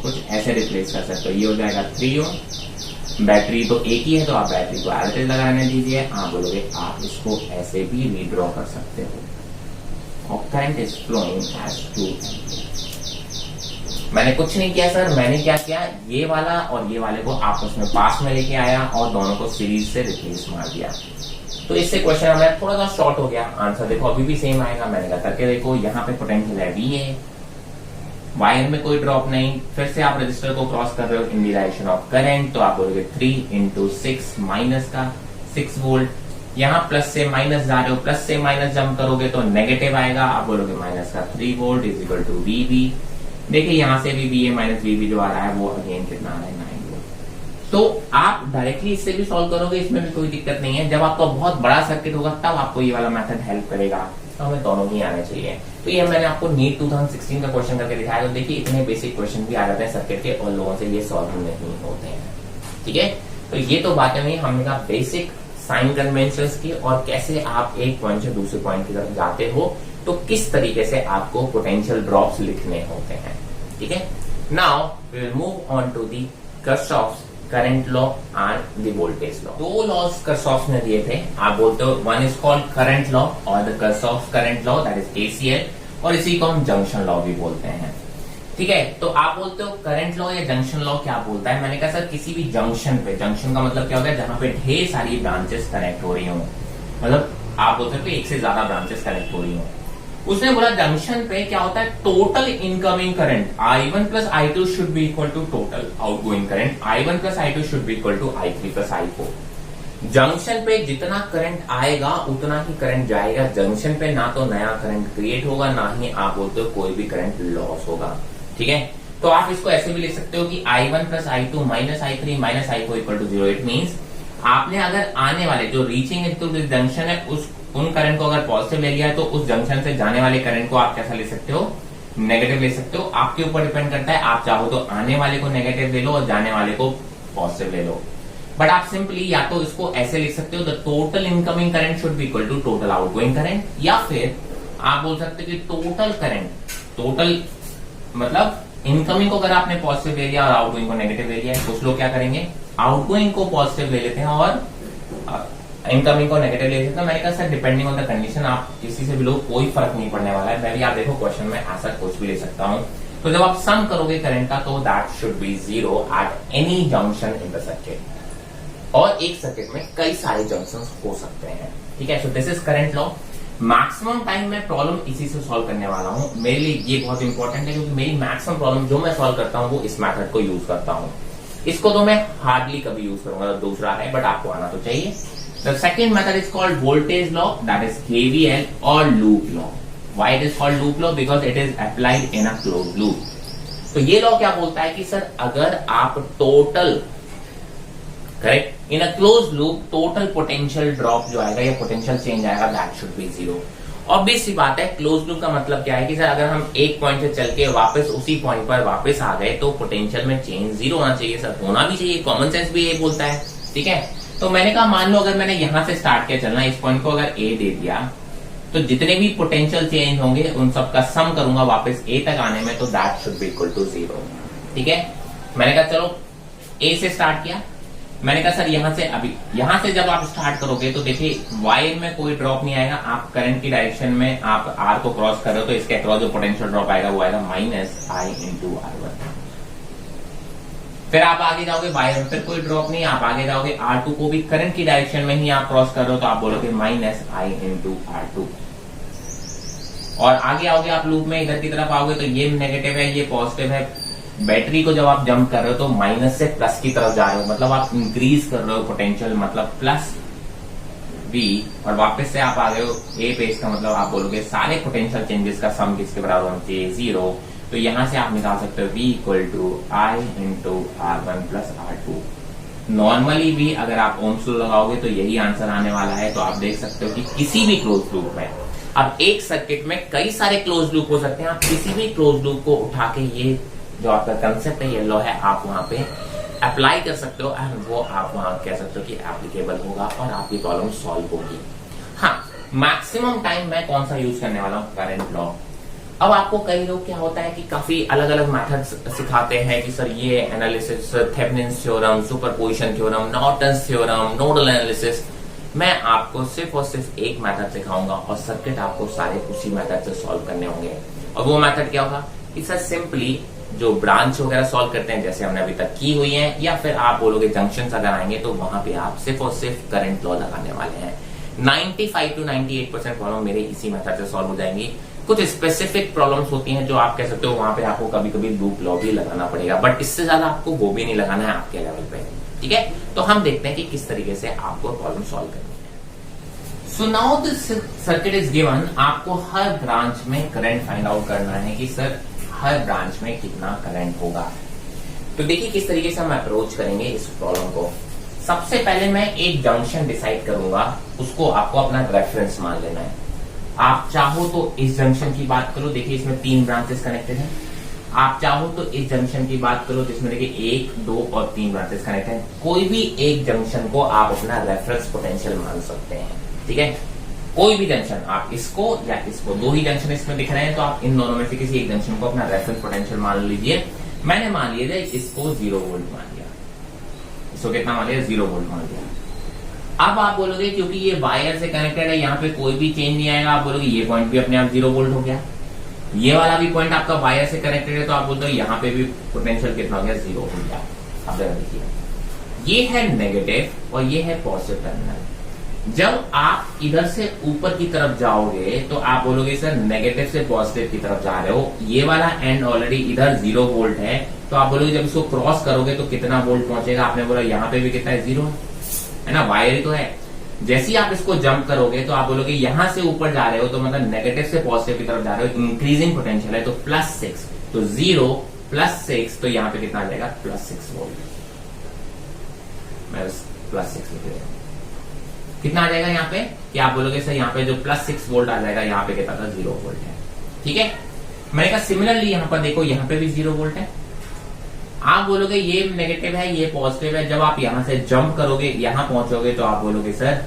कुछ ऐसे रिप्लेस कर सकते हो। ये हो जाएगा 3 ओम। बैटरी तो एक ही है तो आप बैटरी को एलटीज लगाने दीजिए। आप बोलोगे आप इसको ऐसे भी रीड्रॉ कर सकते हो और current is flowing as 2 ampere. मैंने कुछ नहीं किया सर, मैंने क्या किया, ये वाला और ये वाले को आपस में पास में लेके आया और दोनों को सीरीज से रिप्लेस मार दिया। तो इससे क्वेश्चन हमारा थोड़ा सा शॉर्ट हो गया। आंसर देखो अभी भी सेम आएगा। मैंने कहा करके देखो, यहाँ पे पोटेंशियल है VA, वायर में कोई ड्रॉप नहीं, फिर से आप रजिस्टर को क्रॉस कर रहे हो इन डायरेक्शन ऑफ करंट, तो आप बोलोगे 3 इंटू 6 माइनस का 6 वोल्ट। यहाँ प्लस से माइनस जा रहे हो, प्लस से माइनस जंप करोगे तो नेगेटिव आएगा। आप बोलोगे माइनस का 3 volt is equal to VB। देखिए यहाँ से भी VA माइनस VB जो आ रहा है वो अगेन कितना आ रहा है, 9 वोल्ट। तो आप डायरेक्टली इससे भी सॉल्व करोगे, इसमें भी कोई दिक्कत नहीं है। जब आपका बहुत बड़ा सर्किट होगा तब आपको ये वाला मेथड हेल्प करेगा। तो हमें दोनों ही आने चाहिए। तो ये मैंने आपको नीट 2016 का क्वेश्चन करके दिखाया। तो देखिए इतने बेसिक क्वेश्चन भी आ जाते हैं सर्किट के और लोगों से ये सॉल्व नहीं होते हैं। ठीक है, तो ये तो बातें हुई हमने कहा बेसिक साइन कन्वेंशंस की, और कैसे आप एक पॉइंट से दूसरे पॉइंट की तरफ जाते हो तो किस तरीके से आपको पोटेंशियल ड्रॉप्स लिखने होते हैं। ठीक है, now we will move on to the Kirchhoff's current law and the voltage law. 2 laws Kirchhoff ने दिए थे। आप बोलते हो one is called current law और the Kirchhoff current law that is KCL, और इसी को हम जंक्शन लॉ भी बोलते हैं। ठीक है, तो आप बोलते हो करंट लॉ या जंक्शन लॉ क्या बोलता है। मैंने कहा सर किसी भी जंक्शन पे, जंक्शन का मतलब क्या होता है, जहां पे ढेर सारी ब्रांचेस कनेक्ट हो रही हो, मतलब आप बोलते हो एक से ज्यादा ब्रांचेस कनेक्ट हो रही हो। उसने बोला जंक्शन पे क्या होता है, total incoming current I1 plus I2 should be equal to total outgoing current I1 plus I2 should be equal to I3 plus I4। Junction पे जितना करंट आएगा उतना ही करंट जाएगा। जंक्शन पे ना तो नया करंट क्रिएट होगा, ना ही आप बोलते हो कोई भी करंट लॉस होगा। ठीक है, तो आप इसको ऐसे भी लिख सकते हो कि I1 plus I2 minus I3 minus I4 equal to 0। It means आपने अगर आने वाले जो रीचिंग इनटू दिस जंक्शन है उन करंट को अगर पॉजिटिव ले लिया है तो उस जंक्शन से जाने वाले करंट को आप कैसा ले सकते हो, नेगेटिव ले सकते हो। आपके ऊपर डिपेंड करता है, आप चाहो तो आने वाले को नेगेटिव ले लो और जाने वाले को पॉजिटिव ले लो। बट आप सिंपली या तो इसको ऐसे लिख सकते हो, the total incoming current should be equal to total outgoing current, या फिर आप बोल सकते हो कि टोटल करंट, टोटल मतलब इनकमिंग को अगर आपने पॉजिटिव ले लिया और आउटगोइंग को नेगेटिव ले लिया है, कुछ लोग क्या करेंगे आउटगोइंग को पॉजिटिव ले लेते हैं और इनकमिंग को नेगेटिव ले लेते हैं। मैंने कहा sir depending on the condition आप किसी से भी लो, कोई फर्क नहीं पड़ने वाला है। मैं भी आप देखो क्वेश्चन में ऐसा कुछ भी ले सकता हूँ। तो जब आप सम करोगे करंट का तो that should B 0 at any junction in the circuit. और एक सर्किट में कई सारे जंक्शन हो सकते हैं, ठीक है। So this is current law. Maximum time मैं प्रॉब्लम इसी से सॉल्व करने वाला हूं। मेरे लिए ये बहुत इंपॉर्टेंट है क्योंकि मेरी मैक्सिमम प्रॉब्लम जो मैं सॉल्व करता हूं वो इस मेथड को यूज करता हूं। इसको तो मैं हार्डली कभी यूज करूंगा, दूसरा है, बट आपको आना तो चाहिए। The second method is called voltage law, that is KVL और loop law. Why it is called loop law? Because it is applied in a close loop. तो ये लॉ क्या बोलता है कि सर अगर आप total correct in a close loop total potential drop जो आएगा या पोटेंशियल चेंज आएगा दैट शुड बी 0। ऑब्वियस सी बात है, क्लोज लूप का मतलब क्या है कि सर अगर हम एक पॉइंट से चल के वापस उसी पॉइंट पर वापस आ गए तो पोटेंशियल में चेंज 0 होना चाहिए सर, होना भी चाहिए। कॉमन सेंस भी ये बोलता है, ठीक है। तो मैंने कहा मान लो अगर मैंने यहां से स्टार्ट किया चलना, इस पॉइंट को अगर A दे दिया तो जितने भी पोटेंशियल चेंज होंगे उन सबका सम करूंगा वापस A तक आने में, तो that should be equal to 0, ठीक है। मैंने कहा चलो A से स्टार्ट किया, मैंने कहा सर यहां से अभी यहां से जब आप स्टार्ट करोगे तो देखिए वायर में कोई ड्रॉप नहीं आएगा। आप करंट की डायरेक्शन में आप R को क्रॉस कर रहे हो तो इसके अक्रॉस जो पोटेंशियल ड्रॉप आएगा वो आएगा -I × R1। फिर आप आगे जाओगे वायर में फिर कोई ड्रॉप नहीं, आप आगे जाओगे R2 को भी करंट की डायरेक्शन में ही आप क्रॉस कर रहे हो तो आप बोलोगे -I × R2। और आगे आओगे आप लूप में, इधर की तरफ आओगे तो ये नेगेटिव है ये पॉजिटिव है। बैटरी को जब आप जंप कर रहे हो तो माइनस से प्लस की तरफ जा रहे हो, मतलब आप इंक्रीज कर रहे हो पोटेंशियल, मतलब प्लस V। और वापस से आप आ गए हो A पे, इसका मतलब आप बोलोगे सारे पोटेंशियल चेंजेस का सम किसके बराबर होना चाहिए 0। तो यहां से आप निकाल सकते हो V = I × R1 + R2। Normally भी अगर आप ओम्स लॉ लगाओगे तो यही आंसर आने वाला है। तो आप देख सकते हो कि किसी भी क्लोज लूप में, अब एक सर्किट में कई सारे क्लोज लूप हो सकते हैं, आप किसी भी क्लोज लूप को उठा के ये जो आपका कंसेप्ट है ये लॉ है आप वहां पे अप्लाई कर सकते हो एंड वो आप वहां कह सकते हो कि एप्लीकेबल होगा और आपकी प्रॉब्लम सॉल्व होगी। हाँ, मैक्सिमम टाइम मैं कौन सा यूज करने वाला हूँ? Current law. अब आपको कई लोग क्या होता है कि काफी अलग अलग मेथड्स सिखाते हैं कि सर ये analysis, Thevenin's theorem, superposition theorem, Norton's theorem, nodal analysis. मैं आपको सिर्फ और सिर्फ एक मेथड सिखाऊंगा और सर्किट आपको सारे उसी मेथड से सॉल्व करने होंगे। और वो मेथड क्या होगा कि सर सिंपली जो ब्रांच वगैरह सॉल्व करते हैं जैसे हमने अभी तक की हुई है, या फिर आप बोलोगे जंक्शंस अगर आएंगे तो वहां पे आप सिर्फ और सिर्फ करंट लॉ लगाने वाले हैं। 95 to 98% प्रॉब्लम मेरे इसी मेथड से सॉल्व हो जाएंगी। कुछ स्पेसिफिक प्रॉब्लम्स होती हैं जो आप कह सकते हो वहां पे आपको कभी कभी लूप लॉ भी लगाना पड़ेगा, बट इससे ज्यादा आपको वो भी नहीं लगाना है आपके लेवल पे, ठीक है। तो हम देखते हैं कि किस तरीके से आपको प्रॉब्लम सॉल्व करनी है। So now this circuit is given, आपको हर ब्रांच में करंट फाइंड आउट करना है कि सर हर ब्रांच में कितना करंट होगा। तो देखिए किस तरीके से हम अप्रोच करेंगे इस प्रॉब्लम को। सबसे पहले मैं एक जंक्शन डिसाइड करूंगा, उसको आपको अपना रेफरेंस मान लेना है। आप चाहो तो इस जंक्शन की बात करो, देखिए इसमें 3 ब्रांचेस कनेक्टेड हैं। आप चाहो तो इस जंक्शन की बात करो जिसमें देखिए 1, 2 और 3 ब्रांचेस कनेक्टेड हैं। कोई भी एक जंक्शन को आप अपना रेफरेंस पोटेंशियल मान सकते हैं, ठीक है। कोई भी जंक्शन, आप इसको या इसको, 2 ही जंक्शन इसमें दिख रहे हैं तो आप इन दोनों में से किसी एक जंक्शन को अपना रेफरेंस पोटेंशियल मान लीजिए। मैंने मान लिया इसको 0 वोल्ट मान लिया, इसको कितना मान लिया? 0 वोल्ट मान लिया। अब आप बोलोगे क्योंकि ये वायर से कनेक्टेड है यहाँ पे कोई भी चेंज नहीं आएगा, आप बोलोगे ये पॉइंट भी अपने आप 0 वोल्ट हो गया। ये वाला भी पॉइंट आपका वायर से कनेक्टेड है तो आप बोलते हो यहाँ पे भी पोटेंशियल कितना हो गया? 0 हो गया। अब देखिए ये है नेगेटिव और ये है पॉजिटिव टर्मिनल। जब आप इधर से ऊपर की तरफ जाओगे तो आप बोलोगे सर नेगेटिव से पॉजिटिव की तरफ जा रहे हो, ये वाला एंड ऑलरेडी इधर 0 वोल्ट है, तो आप बोलोगे जब इसको क्रॉस करोगे तो कितना वोल्ट पहुंचेगा? आपने बोला यहाँ पे भी कितना है? 0 है ना, वायर ही तो है। जैसे ही आप इसको जंप करोगे तो आप बोलोगे यहां से ऊपर जा रहे हो तो मतलब नेगेटिव से पॉजिटिव की तरफ जा रहे हो, इंक्रीजिंग पोटेंशियल है तो +6, तो 0 + 6 तो यहाँ पे कितना आ जाएगा? +6 वोल्ट। मैं +6 लिख रहा हूं, कितना आ जाएगा यहाँ पे कि आप बोलोगे सर यहाँ पे जो +6 वोल्ट आ जाएगा, यहाँ पे कितना था? 0 वोल्ट है, ठीक है। मैंने कहा सिमिलरली यहाँ पर देखो, यहाँ पे भी 0 वोल्ट है। आप बोलोगे ये नेगेटिव है ये पॉजिटिव है, जब आप यहां से जंप करोगे यहां पहुंचोगे तो आप बोलोगे सर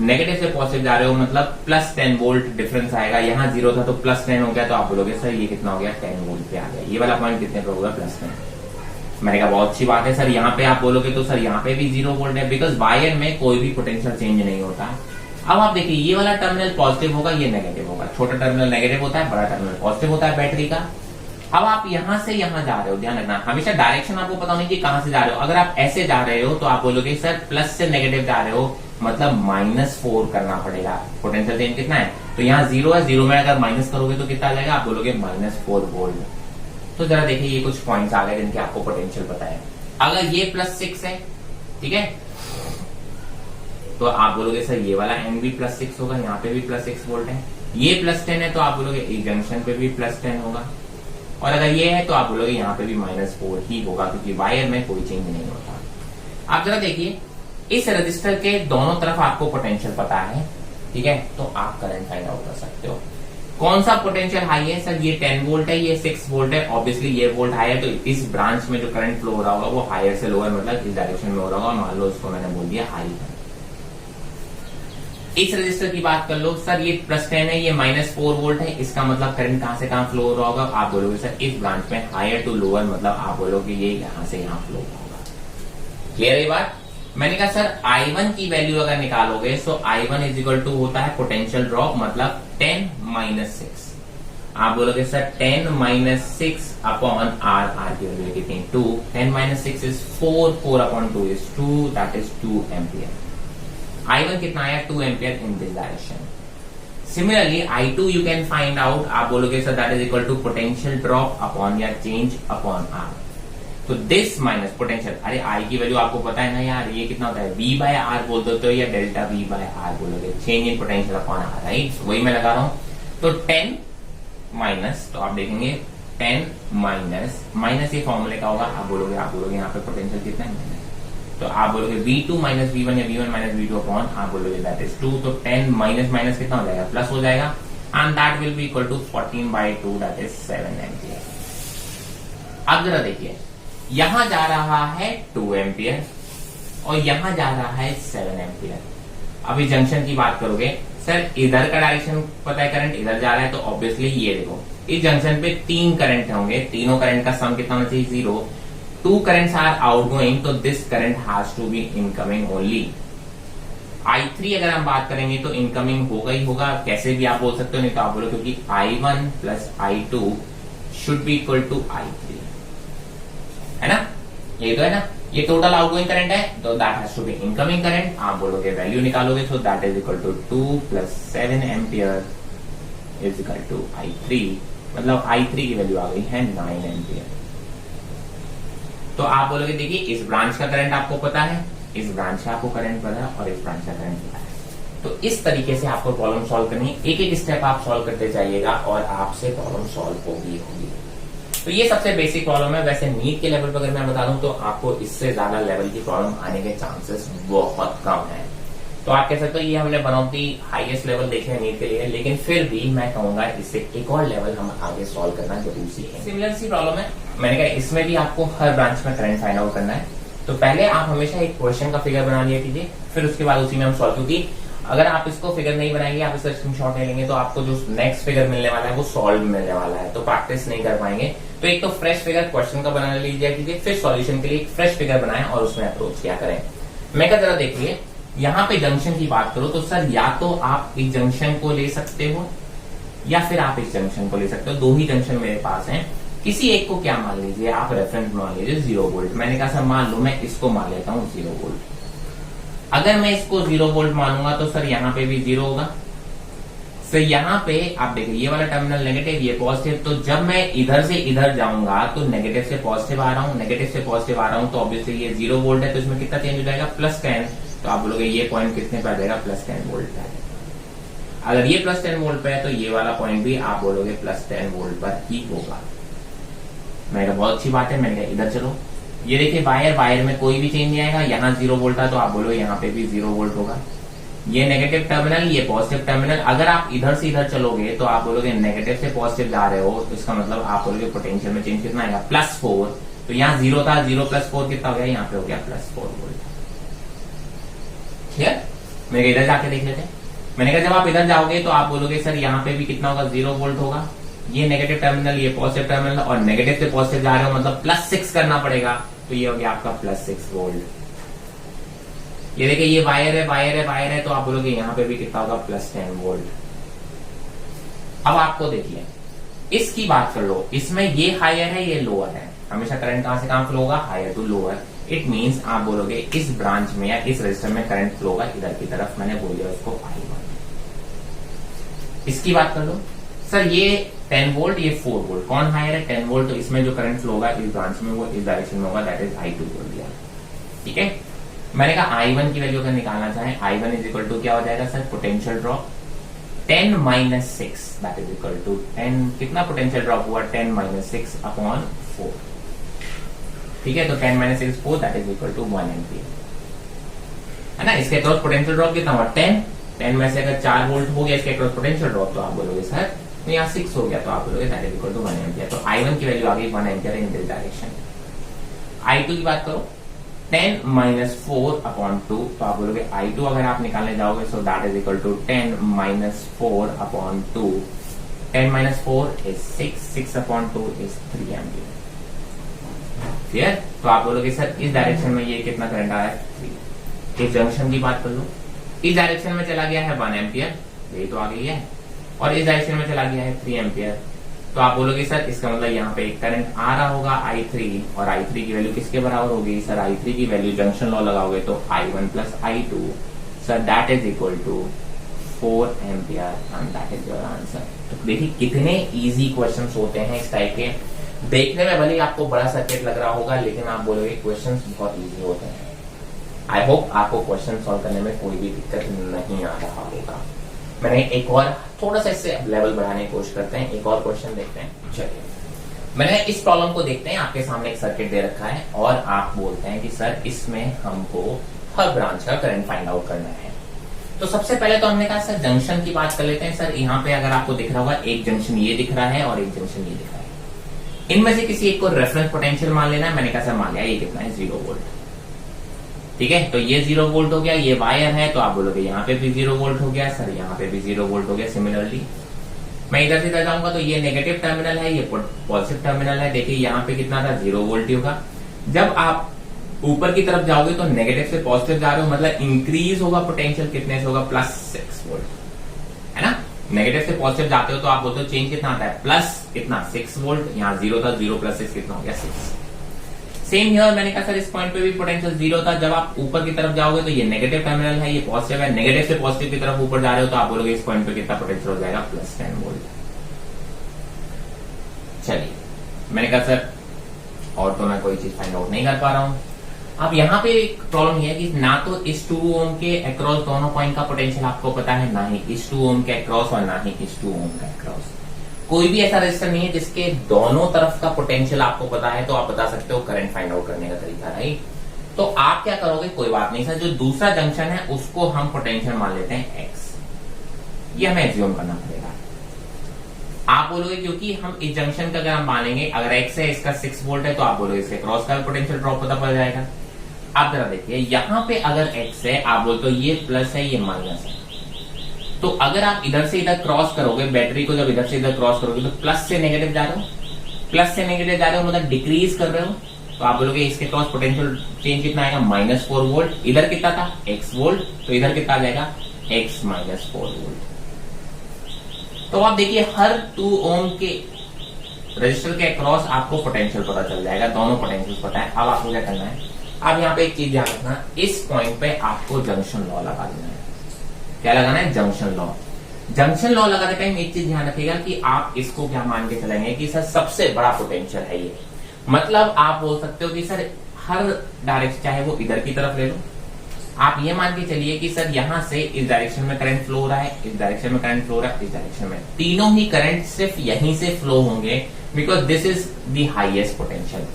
नेगेटिव से पॉजिटिव जा रहे हो मतलब +10 वोल्ट डिफरेंस आएगा। यहाँ 0 था तो +10 हो गया, तो आप बोलोगे सर ये कितना हो गया? 10 वोल्ट पे आ गया। ये वाला पॉइंट कितने पे होगा? +10। मैंने कहा बहुत अच्छी बात है सर। यहाँ पे आप बोलोगे तो सर यहाँ पे भी 0 वोल्ट है, बिकॉज वायर में कोई भी पोटेंशियल चेंज नहीं होता। अब आप देखिए ये वाला टर्मिनल पॉजिटिव होगा, ये नेगेटिव होगा। छोटा टर्मिनल नेगेटिव होता है, बड़ा टर्मिनल पॉजिटिव होता है बैटरी का। अब आप यहां से यहां जा रहे हो, ध्यान रखना हमेशा डायरेक्शन आपको पता होनी चाहिए कहां से जा रहे हो। अगर आप ऐसे जा रहे हो तो आप बोलोगे सर प्लस से नेगेटिव जा रहे हो, मतलब -4 करना पड़ेगा। पोटेंशियल चेंज कितना है, तो यहाँ 0 है, 0 में अगर माइनस करोगे तो कितना आ जाएगा, आप बोलोगे -4 वोल्ट। तो जरा देखिए ये कुछ पॉइंट्स आ गए जिनके आपको पोटेंशियल पता है। अगर ये +6 है, ठीक है, तो आप बोलोगे सर ये वाला एन भी +6 होगा, यहाँ पे भी +6 वोल्ट है। ये +10 है तो आप बोलोगे इस जंक्शन पे भी +10 होगा, और अगर ये है तो आप बोलोगे यहाँ पे भी -4 ही होगा, क्योंकि वायर में कोई चेंज नहीं होता। आप जरा देखिए इस रजिस्टर के दोनों तरफ आपको पोटेंशियल पता है, ठीक है, तो आप करंट फाइंड आउट कर सकते हो। कौन सा पोटेंशियल हाई है सर, ये 10 वोल्ट है, ये 6 वोल्ट है, ऑब्वियसली ये वोल्ट हाई है, तो इस ब्रांच में जो करंट फ्लो हो रहा होगा वो हायर से लोअर, मतलब इस डायरेक्शन में हो रहा होगा। मान लो इसको मैंने बोल दिया हाई है। इस रजिस्टर की बात कर लो, सर ये +10 है, ये -4 वोल्ट है, इसका मतलब करंट कहां से कहां फ्लो हो रहा होगा, आप बोलोगे सर इस ब्रांच में हायर टू लोअर, मतलब आप बोलोगे ये यहां से यहां फ्लो होगा। क्लियर है ये बात। मैंने कहा सर I1 की वैल्यू अगर निकालोगे तो I1 इज इक्वल टू होता है पोटेंशियल ड्रॉप, मतलब 10 - 6। आप बोलोगे सर 10 - 6 अपॉन R की वैल्यू कितनी, 2। 10 - 6 is 4, 4 upon 2 is 2, that is 2 ampere. I1 कितना आया, 2 ampere in this direction. Similarly I2 you can find out, आप बोलोगे sir that is equal to potential drop upon या चेंज अपॉन R। तो this minus potential, अरे I की value आपको पता है ना यार, ये कितना होता है V/R बोल देते हो या डेल्टा V/R बोलोगे, change in potential upon R, right, वही मैं लगा रहा हूं। तो 10 माइनस, तो आप देखेंगे 10 माइनस ये फॉर्मूले का होगा, आप बोलोगे यहाँ पे पोटेंशियल कितना है माइनस, तो आप बोलोगे V2 - V1 या V1 - V2 अपॉन, आप बोलोगे दैट इज 2, तो 10 माइनस माइनस कितना हो जाएगा, प्लस हो जाएगा, and that will be equal to 14/2, that is 7 ampere. अब जरा देखिए यहां जा रहा है 2 एम्पियर और यहां जा रहा है 7 एम्पियर। अभी जंक्शन की बात करोगे, सर इधर का डायरेक्शन पता है, करंट इधर जा रहा है, तो ऑब्वियसली ये देखो इस जंक्शन पे 3 करंट होंगे, तीनों करंट का सम कितना होना चाहिए, 0। 2 करंट्स आर आउटगोइंग, तो this current has to be incoming only. I3 अगर हम बात करेंगे तो इनकमिंग होगा ही होगा, कैसे भी आप बोल सकते हो, नहीं तो आप बोलो क्योंकि I1 + I2 should be equal to I3, है ना, ये तो है ना, ये टोटल आउटगोइंग करंट है, तो that has to be incoming current. आप बोलोगे वैल्यू निकालोगे, so that is equal to 2 + 7 ampere is equal to I3, मतलब I3 की वैल्यू आ गई है 9 एम्पियर। तो आप बोलोगे देखिए इस ब्रांच का करंट आपको पता है, इस ब्रांच का आपको करंट पता है, और इस ब्रांच का करंट पता है। तो इस तरीके से आपको प्रॉब्लम सॉल्व करनी है, एक एक स्टेप आप सॉल्व करते जाइएगा और आपसे प्रॉब्लम सॉल्व होगी। तो ये सबसे बेसिक प्रॉब्लम है। वैसे नीट के लेवल पर अगर मैं बता दूं तो आपको इससे ज्यादा लेवल की प्रॉब्लम आने के चांसेस बहुत कम है। तो आप कह सकते हो ये हमने one of the highest level देखे हैं नीट के लिए, लेकिन फिर भी मैं कहूंगा इससे एक और लेवल हम आगे सॉल्व करना जरूरी है। सिमिलर सी प्रॉब्लम है, मैंने कहा इसमें भी आपको हर ब्रांच में करंट फाइंड आउट करना है। तो पहले आप हमेशा एक क्वेश्चन का फिगर बना लिया कीजिए, फिर उसके बाद उसी में हम सॉल्व, क्योंकि अगर आप इसको फिगर नहीं बनाएंगे, आप इसका स्क्रीनशॉट ले लेंगे, तो आपको जो नेक्स्ट फिगर मिलने वाला है वो सॉल्व मिलने वाला है, तो प्रैक्टिस नहीं कर पाएंगे। तो एक तो फ्रेश फिगर क्वेश्चन का बना लीजिए कीजिए, फिर सॉल्यूशन के लिए एक फ्रेश फिगर बनाएं और उसमें अप्रोच क्या करें। मैं क्या जरा देखिए यहाँ पे जंक्शन की बात करो तो सर या तो आप इस जंक्शन को ले सकते हो या फिर आप इस जंक्शन को ले सकते हो। दो ही जंक्शन मेरे पास हैं, किसी एक को क्या मान लीजिए आप रेफरेंस मान लीजिए 0 वोल्ट। मैंने कहा सर मान लो मैं इसको मान लेता हूँ 0 वोल्ट। अगर मैं इसको 0 वोल्ट मानूंगा तो सर यहाँ पे भी 0 होगा। सर यहाँ पे आप देखिए ये वाला टर्मिनल नेगेटिव, ये पॉजिटिव, तो जब मैं इधर से इधर जाऊंगा तो नेगेटिव से पॉजिटिव आ रहा हूँ, नेगेटिव से पॉजिटिव आ रहा हूँ, तो ऑब्वियसली ये 0 वोल्ट है, तो इसमें कितना चेंज हो जाएगा +10। तो आप बोलोगे ये पॉइंट कितने पे आ जाएगा +10 वोल्ट पे आ जाएगा। अगर ये +10 वोल्ट पे है तो ये वाला पॉइंट भी आप बोलोगे +10 वोल्ट पर ही होगा। मैंने कहा बहुत अच्छी बात है, मैंने कहा इधर चलो। ये देखिए वायर में कोई भी चेंज नहीं आएगा, यहाँ 0 वोल्ट था तो आप बोलो यहाँ पे भी 0 वोल्ट होगा। ये नेगेटिव टर्मिनल, ये पॉजिटिव टर्मिनल, अगर आप इधर से इधर चलोगे तो आप बोलोगे नेगेटिव से पॉजिटिव जा रहे हो, तो इसका मतलब आप बोलोगे पोटेंशियल में चेंज कितना आएगा +4। तो यहाँ 0 था, 0 + 4 कितना हो गया, यहाँ पे हो गया +4 वोल्ट। क्लियर? मैं इधर जाके देख लेते हैं। मैंने कहा जब आप इधर जाओगे तो आप बोलोगे सर यहाँ पे भी कितना होगा 0 वोल्ट होगा। ये नेगेटिव टर्मिनल, ये पॉजिटिव टर्मिनल, और नेगेटिव से पॉजिटिव जा रहे हो मतलब +6 करना पड़ेगा, तो ये हो गया आपका +6 वोल्ट। ये देखिए ये वायर है, तो आप बोलोगे यहाँ पे भी कितना होगा +10 वोल्ट। अब आपको देखिए इसकी बात कर लो, इसमें ये हायर है ये लोअर है, हमेशा करंट कहां से कहां फ्लो होगा, higher to lower. It means आप बोलोगे इस ब्रांच में या इस रजिस्टर में करंट फ्लो होगा इधर की तरफ, मैंने बोल दिया उसको I1। इसकी बात कर लो, सर ये 10 वोल्ट ये 4 वोल्ट, कौन हायर है 10 वोल्ट, तो इसमें जो करंट फ्लो होगा इस ब्रांच में वो इस डायरेक्शन में होगा, दैट इज I2 बोल दिया। ठीक है, मैंने कहा I1 की वैल्यू अगर निकालना चाहें, I1 इज इक्वल टू क्या हो जाएगा sir, potential drop 10 minus 6 that is equal to 10, कितना पोटेंशियल ड्रॉप हुआ 10 माइनस 6 अपॉन 4। ठीक है, तो 10 minus 6 4 that is equal to 1 ampere है ना। इसके अक्रॉस पोटेंशियल ड्रॉप कितना हुआ 10 में से अगर 4 वोल्ट हो गया इसके अक्रॉस पोटेंशियल ड्रॉप, तो आप बोलोगे सर तो यहाँ 6 हो गया, तो आप बोलोगे that is equal to 1 ampere. तो I1 की वैल्यू आ गई 1 ampere in this direction. I2 की बात करो 10 माइनस 4 अपॉन 2, तो आप बोलोगे I2 अगर आप निकालने जाओगे so that is equal to 10 minus 4 upon 2, 10 minus 4 is 6 upon 2 is 3 ampere. Clear, तो आप बोलोगे सर इस डायरेक्शन में ये कितना करंट आ रहा है 3। इस जंक्शन की बात कर लो, इस डायरेक्शन में चला गया है 1 एम्पियर, ये तो आ गई है, और इस डायरेक्शन में चला गया है 3 एम्पियर। तो आप बोलोगे सर इसका मतलब यहाँ पे एक करंट आ रहा होगा I3, और I3 की वैल्यू किसके बराबर होगी सर, I3 की वैल्यू जंक्शन लॉ लगाओगे तो I1 plus I2 sir that is equal to 4 ampere and that is your answer. तो देखिए कितने इजी क्वेश्चंस होते हैं इस टाइप के, देखने में भले आपको बड़ा सर्किट लग रहा होगा लेकिन आप बोलोगे क्वेश्चंस बहुत इजी होते हैं। आई होप आपको क्वेश्चन सॉल्व करने में कोई भी दिक्कत नहीं आ रहा होगा। मैंने एक और थोड़ा सा इससे लेवल बढ़ाने की कोशिश करते हैं, एक और क्वेश्चन देखते हैं। चलिए, मैंने इस प्रॉब्लम को देखते हैं, आपके सामने एक सर्किट दे रखा है और आप बोलते हैं कि सर इसमें हमको हर ब्रांच का करंट फाइंड आउट करना है। तो सबसे पहले तो हमने कहा सर जंक्शन की बात कर लेते हैं। सर यहाँ पे अगर आपको दिख रहा होगा एक जंक्शन ये दिख रहा है और एक जंक्शन ये दिख रहा है, इनमें से किसी एक को रेफरेंस पोटेंशियल मान लेना है। मैंने कहा सर मान लिया ये कितना है 0 वोल्ट। ठीक है, तो ये 0 वोल्ट हो गया, ये वायर है तो आप बोलोगे यहाँ पे भी 0 वोल्ट हो गया, सर यहाँ पे भी 0 वोल्ट हो गया। सिमिलरली मैं इधर से इधर जाऊंगा तो ये नेगेटिव टर्मिनल है, ये पॉजिटिव टर्मिनल है। देखिए यहाँ पे कितना था 0 वोल्ट ही होगा। जब आप ऊपर की तरफ जाओगे तो नेगेटिव से पॉजिटिव जा रहे हो, मतलब इंक्रीज होगा पोटेंशियल, कितने से होगा +6 वोल्ट है ना। नेगेटिव से पॉजिटिव जाते हो तो आप बोलते हो चेंज कितना आता है प्लस कितना 6 वोल्ट। यहाँ 0 था, 0 + 6 कितना हो गया 6। सेम हियर मैंने कहा सर इस पॉइंट पे भी पोटेंशियल 0 था। जब आप ऊपर की तरफ जाओगे तो ये नेगेटिव टर्मिनल है, ये पॉजिटिव है। नेगेटिव से पॉजिटिव की तरफ ऊपर जा रहे हो तो आप बोलोगे इस पॉइंट पे कितना पोटेंशियल हो जाएगा +10 वोल्ट। चलिए, मैंने कहा सर और तो मैं कोई चीज फाइंड आउट नहीं कर पा रहा हूं। अब यहाँ पे एक प्रॉब्लम ये है कि ना तो इस 2 ओम के अक्रॉस दोनों पॉइंट का पोटेंशियल आपको पता है, ना ही इस 2 ओम के अक्रॉस और ना ही इस 2 ओम के अक्रॉस। कोई भी ऐसा रजिस्टर नहीं है जिसके दोनों तरफ का पोटेंशियल आपको पता है, तो आप बता सकते हो करंट फाइंड आउट करने का तरीका, राइट। तो आप क्या करोगे, कोई बात नहीं सर, जो दूसरा जंक्शन है उसको हम पोटेंशियल मान लेते हैं x। ये हमें एज्यूम करना पड़ेगा। आप बोलोगे क्योंकि हम इस जंक्शन का अगर हम मानेंगे, अगर x है इसका 6 वोल्ट है तो आप बोलोगे इसके क्रॉस का पोटेंशियल ड्रॉप पता पड़ जाएगा। आप जरा देखिए यहाँ पे अगर x है, आप बोलते हो ये प्लस है ये माइनस है, तो अगर आप इधर से इधर क्रॉस करोगे, बैटरी को जब इधर से इधर क्रॉस करोगे तो प्लस से नेगेटिव जा रहे हो, प्लस से नेगेटिव जा रहे हो मतलब डिक्रीज कर रहे हो, तो आप बोलोगे इसके क्रॉस पोटेंशियल चेंज कितना आएगा -4 वोल्ट। इधर कितना था x वोल्ट, तो इधर कितना आ जाएगा x -4 वोल्ट। तो आप देखिए हर 2 ओम के रजिस्टर के अक्रॉस आपको पोटेंशियल पता चल जाएगा, दोनों पोटेंशियल पता है। अब आपको क्या करना है, अब यहाँ पे एक चीज ध्यान रखना, इस पॉइंट पे आपको जंक्शन लॉ लगा देना है। क्या लगाना है, जंक्शन लॉ। जंक्शन लॉ लगाते टाइम एक चीज ध्यान रखिएगा कि आप इसको क्या मान के चलेंगे कि सर सबसे बड़ा पोटेंशियल है ये। मतलब आप बोल सकते हो कि सर हर डायरेक्शन, चाहे वो इधर की तरफ ले लो, आप ये मान के चलिए कि सर यहां से इस डायरेक्शन में करंट फ्लो हो रहा है, इस डायरेक्शन में करंट फ्लो हो रहा है, इस डायरेक्शन में, तीनों ही करंट सिर्फ यहीं से फ्लो होंगे, because this is the highest potential.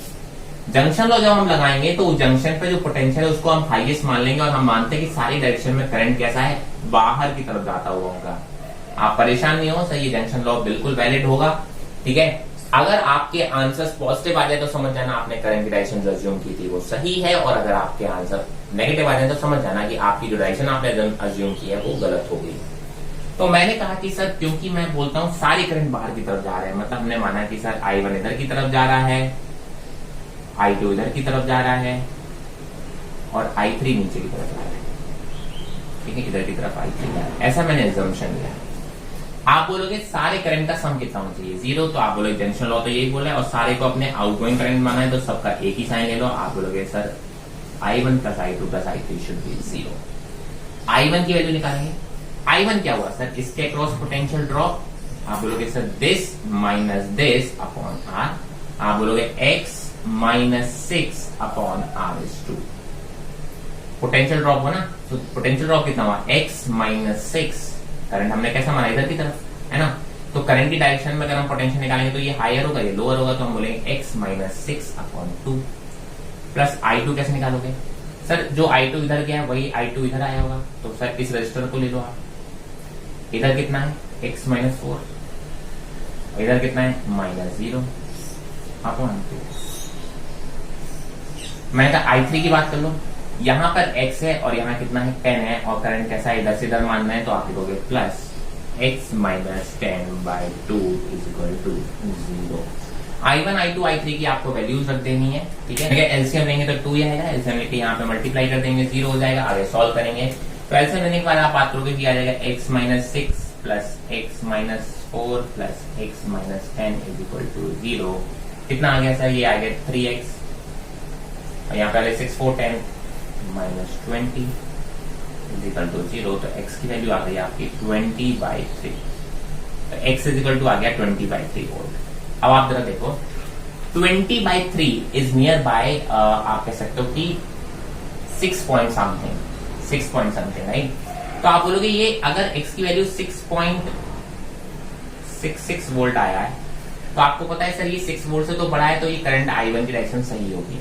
Junction law जब हम लगाएंगे तो जंक्शन पे जो पोटेंशियल है उसको हम हाईएस्ट मान लेंगे और हम मानते हैं कि सारी डायरेक्शन में करंट कैसा है, बाहर की तरफ जाता हुआ होगा। आप परेशान नहीं हो सर, ये जंक्शन लॉ बिल्कुल वैलिड होगा। ठीक है, अगर आपके आंसर्स पॉजिटिव आ जाए तो समझ जाना आपने करंट की डायरेक्शन जो अज्यूम की थी वो सही है, और अगर आपके आंसर नेगेटिव आ जाए तो समझ जाना कि आपकी जो डायरेक्शन आपने अज्यूम की है वो गलत हो गई। तो मैंने कहा कि सर क्योंकि मैं बोलता हूं सारे करंट बाहर की तरफ जा रहे हैं, मतलब हमने माना कि सर I1 इधर की तरफ जा रहा है, I2 इधर की तरफ जा रहा है और I3 नीचे की तरफ जा रहा है। ठीक है, इधर की तरफ I3 जा रहा है, ऐसा मैंने अजम्पशन लिया। आप बोलोगे सारे करंट का सम कितना होना चाहिए, 0, तो आप बोलोगे जंक्शन लॉ तो यही बोला है, और सारे को अपने आउटगोइंग करंट माना है तो सबका एक ही साइन ले लो। आप बोलोगे sir I1 plus I2 plus I3 should be 0। I1 की वैल्यू निकालेंगे। I1 क्या हुआ सर, इसके अक्रॉस पोटेंशियल ड्रॉप। आप बोलोगे sir this minus this upon R। आप बोलोगे x minus 6 upon R is 2। Potential drop हो ना, तो पोटेंशियल ड्रॉप कितना हुआ, x माइनस 6। करंट हमने कैसा माना, इधर की तरफ, है ना। तो करंट की डायरेक्शन में अगर हम पोटेंशियल निकालेंगे तो ये हायर होगा, ये लोअर होगा, तो हम बोलेंगे x minus 6 upon 2 plus I2 कैसे निकालोगे सर, जो I2 इधर गया है वही I2 इधर आया होगा, तो सर इस रजिस्टर को ले लो आप। इधर कितना है x माइनस 4, इधर कितना है माइनस 0 अपॉन 2। मैंने कहा I3 की बात कर लो, यहां पर x है और यहां कितना है 10 है, और करंट कैसा है इधर से इधर मानना है, तो आप लिखोगे plus x minus 10/2 is equal to 0। I1, I2, I3 की आपको वैल्यूज रख देनी है, ठीक है। एलसीएम लेंगे तो 2 ही आएगा, एलसीएम लेके यहाँ पे मल्टीप्लाई कर देंगे, 0 हो जाएगा। आगे सॉल्व करेंगे तो एलसीएम लेने के बाद आप बात करोगे कि आ जाएगा x minus 6 plus x minus 4 plus x minus 10 is equal to 0। कितना आ गया सर, ये आ गया 3x, और यहाँ पहले 6 4 10 माइनस 20 इज इक्वल टू 0। तो x की वैल्यू आ गई आपकी 20/3, तो x इज इक्वल टू आ गया 20/3 वोल्ट। अब आप जरा देखो 20/3 इज नियर बाय, आप कह सकते हो कि 6 पॉइंट समथिंग, राइट। तो आप बोलोगे ये अगर x की वैल्यू 6.66 वोल्ट आया है, तो आपको पता है सर ये 6 वोल्ट से तो बड़ा है, तो ये करंट I1 की डायरेक्शन सही होगी।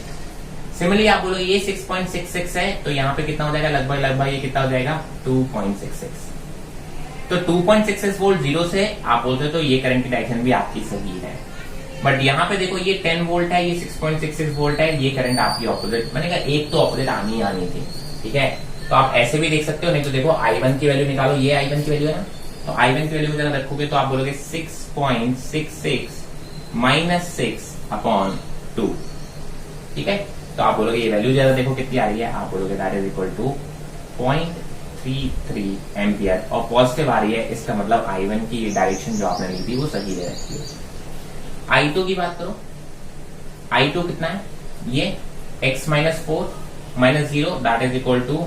सिमिलरली आप बोलोगे ये 6.66 है, तो यहाँ पे कितना हो जाएगा, लगभग ये कितना हो जाएगा 2.66। तो 2.66 वोल्ट 0 से आप बोलते हो तो ये करंट की डायरेक्शन भी आपकी सही है। बट यहाँ पे देखो ये 10 वोल्ट है, ये 6.66 वोल्ट है, ये करंट आपकी ऑपोजिट, मैंने कहा एक तो ऑपोजिट आनी थी, ठीक है। तो आप ऐसे भी देख सकते हो, नहीं तो देखो I1 की वैल्यू निकालो, ये I1 की वैल्यू है ना, तो I1 की वैल्यू जरा रखोगे तो आप बोलोगे 6.66 माइनस 6 अपॉन 2, ठीक है। तो आप बोलोगे ये वैल्यू जरा देखो कितनी आ रही है, आप बोलोगे that is equal to 0.33 ampere, और पॉजिटिव आ रही है, इसका मतलब I1 की डायरेक्शन जो आपने ली थी वो सही ले रखी है। I2 की बात करो, I2 कितना है, ये x minus 4 minus 0 that is equal to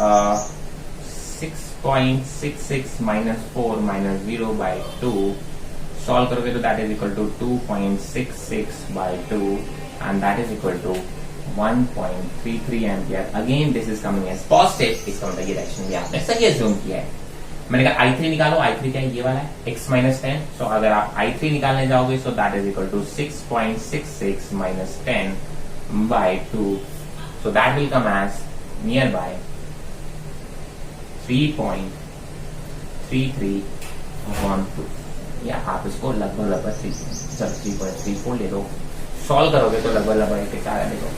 6.66 minus 4 minus 0/2। Solve करोगे तो that is equal to 2.66/2 and that is equal to 1.33 ampere. Again this is coming as positive, इसका मतलब ये डायरेक्शन भी आपने सही अज्यूम किया है। मैंने कहा I3 निकालो, I3 क्या है, ये वाला है x माइनस 10। सो अगर आप I3 निकालने जाओगे so that is equal to 6.66 minus 10/2, so that will come as near by 3.33/2, या आप इसको लगभग 3.34 ले लो। सॉल्व करोगे तो लगभग क्या है, देखो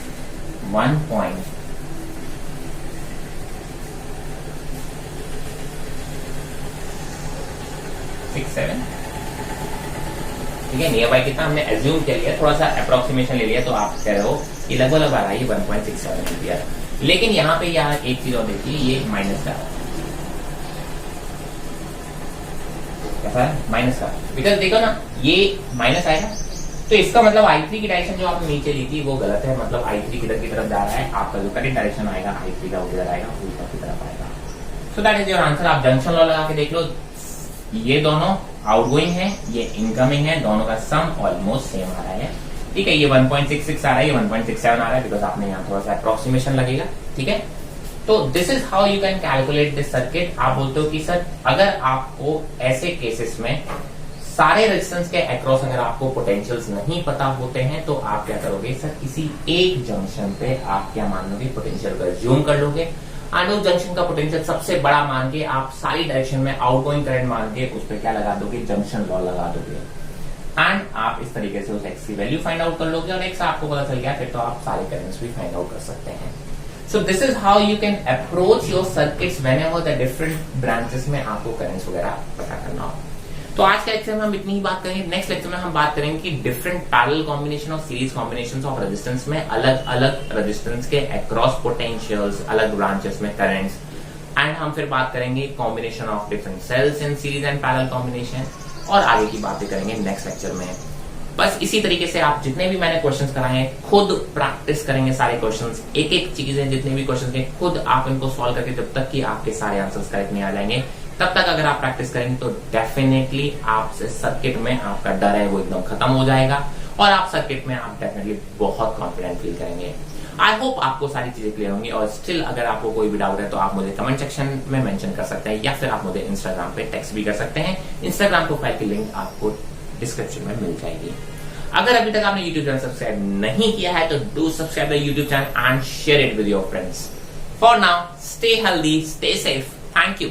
1.67, ठीक है। नियर बाय कितना हमने एज्यूम कर लिया, थोड़ा सा अप्रोक्सीमेशन ले लिया, तो आप कह रहे हो कि लगभग आ रहा है 1.67 एम्पियर। लेकिन यहाँ पे यार एक चीज और देखिए, ये माइनस का कैसा है, माइनस का, बिकॉज देखो ना ये माइनस आएगा, तो इसका मतलब I3 की डायरेक्शन जो आपने नीचे ली थी वो गलत है, मतलब I3 किधर की तरफ जा रहा है, आपका जो करंट डायरेक्शन आएगा I3 का वो किधर आएगा, उल्टा की तरफ आएगा। सो दैट इज योर आंसर। आप जंक्शन लॉ लगा के देख लो, ये दोनों आउटगोइंग है, ये इनकमिंग है, दोनों का सम ऑलमोस्ट सेम आ रहा है, ठीक है। ये 1.66 आ रहा है, ये 1.67 आ रहा है, बिकॉज आपने यहाँ थोड़ा सा अप्रोक्सीमेशन लगेगा, ठीक है। तो this is how you can calculate this circuit. आप बोलते हो कि सर अगर आपको ऐसे केसेस में सारे रेजिस्टेंस के अक्रॉस अगर आपको पोटेंशियल्स नहीं पता होते हैं, तो आप क्या करोगे सर, किसी एक जंक्शन पे आप क्या मान लोगे, पोटेंशियल को ज्यूम कर लोगे, एंड उस जंक्शन का पोटेंशियल सबसे बड़ा मान के आप सारी डायरेक्शन में आउटगोइंग करंट मान के उस पर क्या लगा दोगे, जंक्शन लॉ लगा दोगे, एंड आप इस तरीके से उस एक्स की वैल्यू फाइंड आउट कर लोगे, और एक्स आपको पता चल गया, फिर तो आप सारे करंट्स भी फाइंड आउट कर सकते हैं। So this is how you can approach your circuits whenever the different branches में आपको करंट्स वगैरह पता करना हो। तो आज के लेक्चर में हम इतनी ही बात करेंगे। नेक्स्ट लेक्चर में हम बात करेंगे कि डिफरेंट पैरेलल कॉम्बिनेशन और सीरीज कॉम्बिनेशन ऑफ रेजिस्टेंस में अलग अलग रेजिस्टेंस के अक्रॉस पोटेंशियल्स, अलग ब्रांचेस में करंट्स, एंड हम फिर बात करेंगे combination of different cells in series and parallel combination, और आगे की बातें करेंगे नेक्स्ट लेक्चर में। बस इसी तरीके से आप जितने भी मैंने क्वेश्चंस कराए हैं खुद प्रैक्टिस करेंगे सारे क्वेश्चंस, एक एक चीजें जितने भी क्वेश्चंस हैं खुद आप इनको सॉल्व करके जब तक कि आपके सारे आंसर्स करेक्ट नहीं आ जाएंगे तब तक अगर आप प्रैक्टिस करेंगे तो डेफिनेटली आपसे सर्किट में आपका डर है वो एकदम खत्म हो जाएगा और आप सर्किट में आप डेफिनेटली बहुत कॉन्फिडेंट फील करेंगे। आई होप आपको सारी चीजें क्लियर होंगी, और स्टिल अगर आपको कोई भी डाउट है तो आप मुझे कमेंट सेक्शन में मेंशन कर सकते हैं या फिर आप मुझे इंस्टाग्राम पे टेक्स्ट भी कर सकते हैं। इंस्टाग्राम प्रोफाइल की लिंक आपको डिस्क्रिप्शन में मिल जाएगी। अगर अभी तक आपने यूट्यूब चैनल सब्सक्राइब नहीं किया है तो do subscribe the YouTube channel and share it with your friends. For now stay healthy, stay safe, thank you.